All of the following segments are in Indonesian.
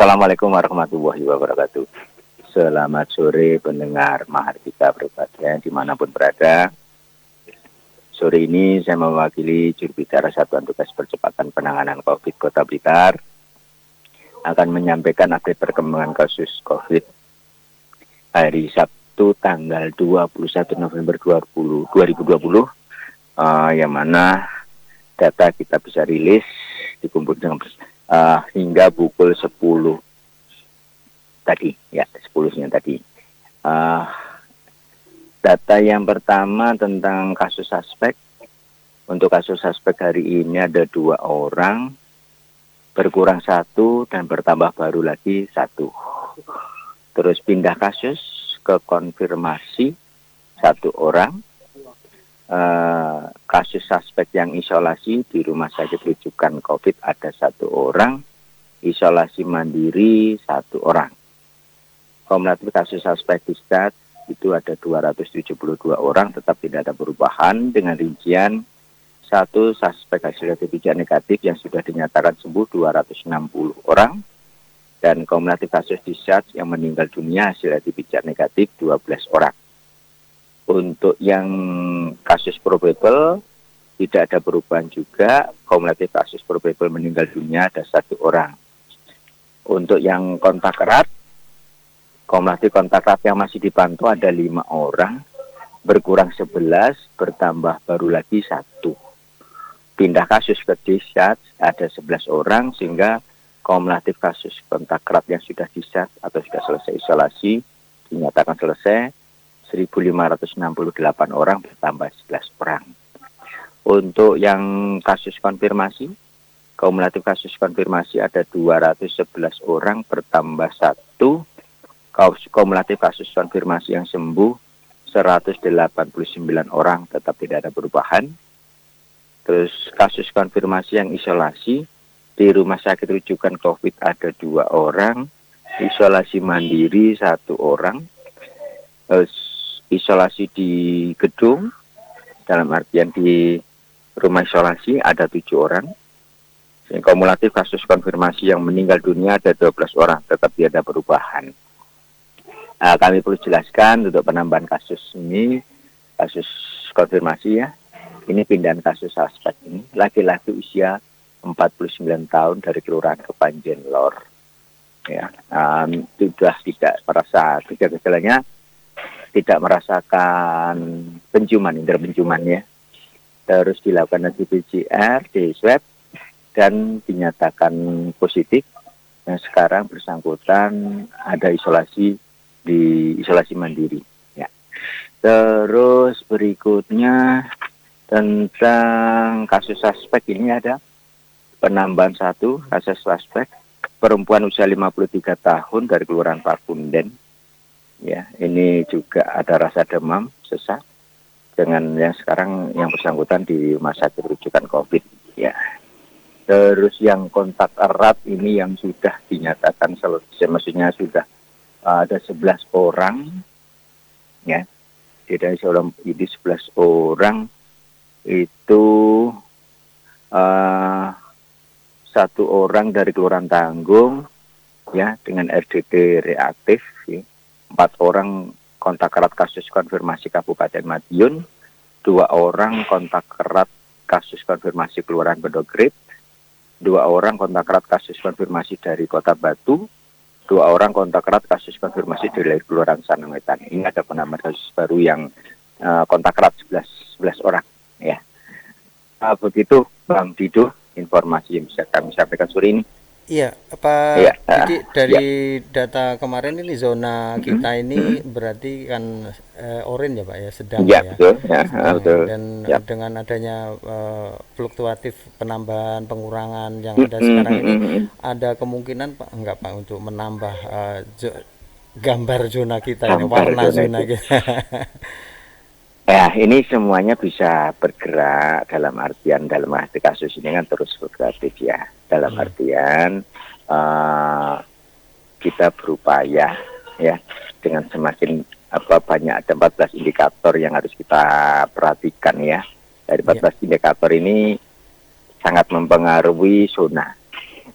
Assalamualaikum warahmatullahi wabarakatuh. Selamat sore pendengar Mahardika Berbahagia dimanapun berada. Sore ini saya mewakili juru bicara Satuan Tugas Percepatan Penanganan COVID Kota Blitar akan menyampaikan update perkembangan kasus COVID hari Sabtu tanggal 21 November 2020 yang mana data kita bisa rilis dikumpul dengan hingga pukul 10 tadi, ya 10-nya tadi. Data yang pertama tentang kasus suspek. Untuk kasus suspek hari ini ada 2 orang, berkurang 1 dan bertambah baru lagi 1. Terus pindah kasus ke konfirmasi 1 orang. Kasus suspek yang isolasi di rumah sakit rujukan COVID ada 1 orang, isolasi mandiri 1 orang. Kumulatif kasus suspek discharge itu ada 272 orang, tetap tidak ada perubahan dengan rincian 1 suspek hasil PCR negatif yang sudah dinyatakan sembuh 260 orang, dan kumulatif kasus discharge yang meninggal dunia hasil PCR negatif 12 orang. Untuk yang kasus probable tidak ada perubahan juga, kumulatif kasus probable meninggal dunia ada 1 orang. Untuk yang kontak erat, kumulatif kontak erat yang masih dipantau ada 5 orang, berkurang 11, bertambah baru lagi 1. Pindah kasus ke discharge ada 11 orang, sehingga kumulatif kasus kontak erat yang sudah discharge atau sudah selesai isolasi dinyatakan selesai 1.568 orang, bertambah 11 orang. Untuk yang kasus konfirmasi, kumulatif kasus konfirmasi ada 211 orang, bertambah 1. Kumulatif kasus konfirmasi yang sembuh 189 orang, tetap tidak ada perubahan. Terus kasus konfirmasi yang isolasi di rumah sakit rujukan COVID ada 2 orang, isolasi mandiri 1 orang. Isolasi di gedung, dalam artian di rumah isolasi ada 7 orang. Kumulatif kasus konfirmasi yang meninggal dunia ada 12 orang, tetap tidak ada perubahan. Kami perlu jelaskan untuk penambahan kasus ini, kasus konfirmasi ya, ini pindahan kasus suspek ini, laki-laki usia 49 tahun dari Kelurahan Kepanjen Lor. Ya, sudah tidak merasa gejalanya, tidak merasakan penciuman, indera penciumannya. Terus dilakukan PCR, di swab, dan dinyatakan positif. Yang sekarang bersangkutan ada isolasi di isolasi mandiri. Ya. Terus berikutnya tentang kasus suspek ini ada penambahan 1 kasus suspek, perempuan usia 53 tahun dari Kelurahan Pakunden. Ya, ini juga ada rasa demam, sesak, dengan yang sekarang yang bersangkutan di rumah sakit rujukan COVID. Ya. Terus yang kontak erat ini yang sudah dinyatakan selesai, maksudnya sudah ada 11 orang, ya. Dari 11 orang itu 1 orang dari Kelurahan Tanggung, ya, dengan RDT reaktif, ya. 4 orang kontak erat kasus konfirmasi Kabupaten Madiun, 2 orang kontak erat kasus konfirmasi Kelurahan Bedogrit, 2 orang kontak erat kasus konfirmasi dari Kota Batu, 2 orang kontak erat kasus konfirmasi dari Kelurahan Sananwetan. Ini ada penambahan kasus baru yang kontak erat 11 orang. Ya. Begitu Bang Dido, informasi yang bisa kami sampaikan sore ini. Iya, Pak Ya, Didi, dari ya. data kemarin ini zona kita ini berarti kan orange ya Pak ya, sedang Ya, Pak ya, betul. Ya, sedang ya. betul. Dan Ya. dengan adanya fluktuatif penambahan pengurangan yang ada sekarang ini, ada kemungkinan Pak enggak Pak untuk menambah gambar zona kita ini, Gambar warna zona zona itu. kita. Ya, ini semuanya bisa bergerak dalam artian dalam arti kasus ini kan terus fluktuatif ya. Dalam artian kita berupaya ya dengan semakin banyak ada 14 indikator yang harus kita perhatikan ya. Dari 14 indikator ini sangat mempengaruhi zona,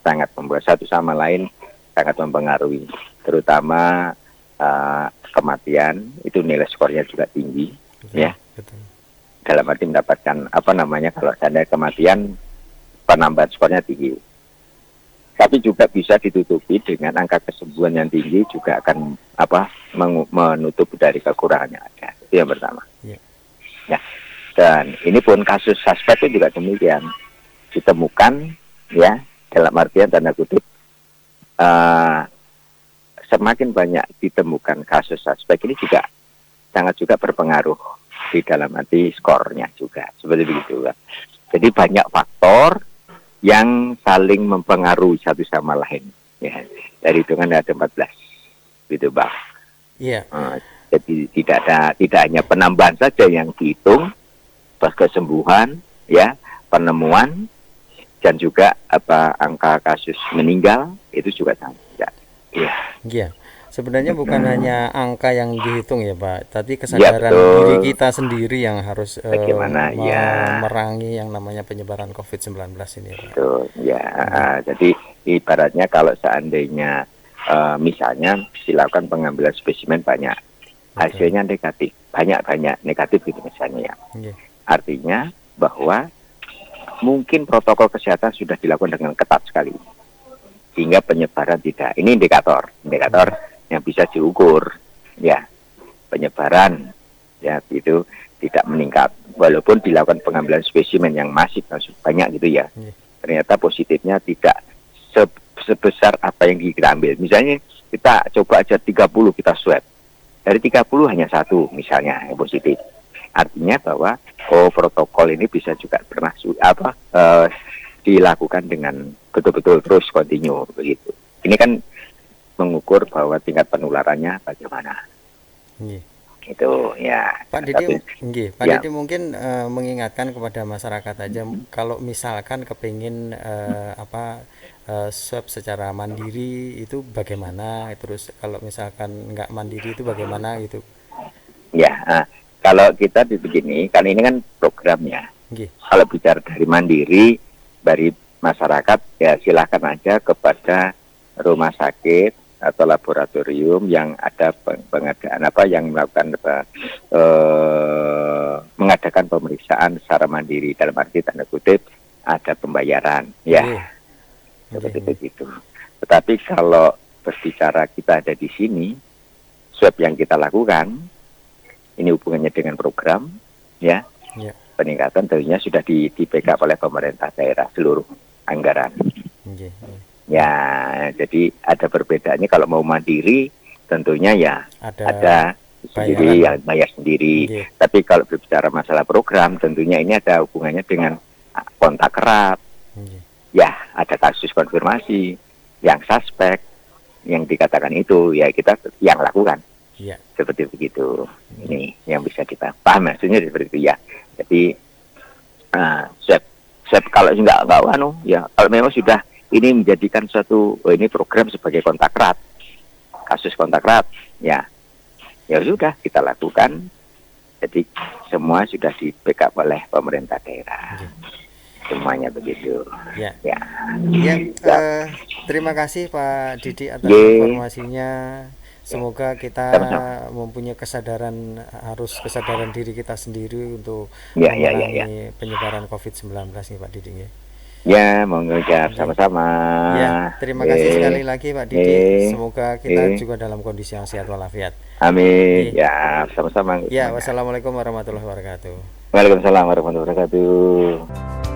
sangat membuat satu sama lain sangat mempengaruhi, terutama kematian itu nilai skornya juga tinggi, Betul, ya. betul. Dalam arti mendapatkan apa namanya, kalau seandainya kematian penambahan skornya tinggi. Tapi juga bisa ditutupi dengan angka kesembuhan yang tinggi, juga akan menutup dari kekurangan yang ada. Itu yang pertama. Ya. Ya. Dan ini pun kasus suspek itu juga demikian, ditemukan, ya, dalam artian tanda kutip, semakin banyak ditemukan kasus suspek ini juga sangat juga berpengaruh di dalam arti skornya juga, seperti begitu. Jadi banyak faktor yang saling mempengaruhi satu sama lain, ya. Dari hitungan ada 14 gitu, Bang. Iya. Jadi tidak hanya penambahan saja yang dihitung, pas kesembuhan, ya, penemuan, dan juga angka kasus meninggal itu juga sama. Ya. Iya. Sebenarnya bukan hanya angka yang dihitung ya Pak, tapi Ya, kesadaran betul. diri kita sendiri yang harus Bagaimana, ya. memerangi yang namanya penyebaran COVID-19 ini ya Pak. Betul, ya. Jadi ibaratnya kalau seandainya misalnya dilakukan pengambilan spesimen banyak, hasilnya negatif, banyak negatif gitu misalnya, ya. Iya. Artinya bahwa mungkin protokol kesehatan sudah dilakukan dengan ketat sekali, sehingga penyebaran tidak. Ini indikator yang bisa diukur, ya, penyebaran, ya, itu tidak meningkat walaupun dilakukan pengambilan spesimen yang masif banyak gitu, ya. Ternyata positifnya tidak sebesar apa yang kita ambil. Misalnya kita coba aja 30 kita swab, dari 30 hanya 1 misalnya yang positif, artinya bahwa protokol ini bisa juga dilakukan dengan betul-betul terus kontinu begitu. Ini kan mengukur bahwa tingkat penularannya bagaimana. Itu, ya. Pak Didi, ya. Didi mungkin mengingatkan kepada masyarakat aja, kalau misalkan kepingin swab secara mandiri itu bagaimana, terus kalau misalkan nggak mandiri itu bagaimana gitu. Ya, kalau kita begini, kan ini kan programnya. Kalau bicara dari mandiri, dari masyarakat, ya silakan aja kepada rumah sakit atau laboratorium yang ada pengadaan yang melakukan mengadakan pemeriksaan secara mandiri, dalam arti tanda kutip ada pembayaran, ya. Seperti begitu. Tetapi kalau berbicara kita ada di sini, swab yang kita lakukan ini hubungannya dengan program, ya. Peningkatan tentunya sudah di-backup oleh pemerintah daerah seluruh anggaran. Ya, jadi ada perbedaannya. Kalau mau mandiri tentunya ya ada sendiri, yang bayar sendiri. Tapi kalau berbicara masalah program, tentunya ini ada hubungannya dengan kontak erat. Ya, ada kasus konfirmasi, yang suspek, yang dikatakan itu, ya kita yang lakukan. Seperti begitu. Ini yang bisa kita paham, maksudnya seperti itu, ya. Jadi swab kalau nggak ya, kalau memang sudah ini menjadikan suatu ini program sebagai kontak erat, kasus kontak erat, ya sudah kita lakukan. Jadi semua sudah di-backup oleh pemerintah daerah. Semuanya begitu. Ya. Terima kasih Pak Didi atas informasinya. Semoga kita mempunyai kesadaran diri kita sendiri untuk memerangi penyebaran COVID-19 nih Pak Didi. Ya, mengucap sama-sama. Ya, terima kasih sekali lagi Pak Didi. Semoga kita juga dalam kondisi yang sehat walafiat. Amin. Ya, sama-sama. Ya, wassalamualaikum warahmatullahi wabarakatuh. Waalaikumsalam warahmatullahi wabarakatuh.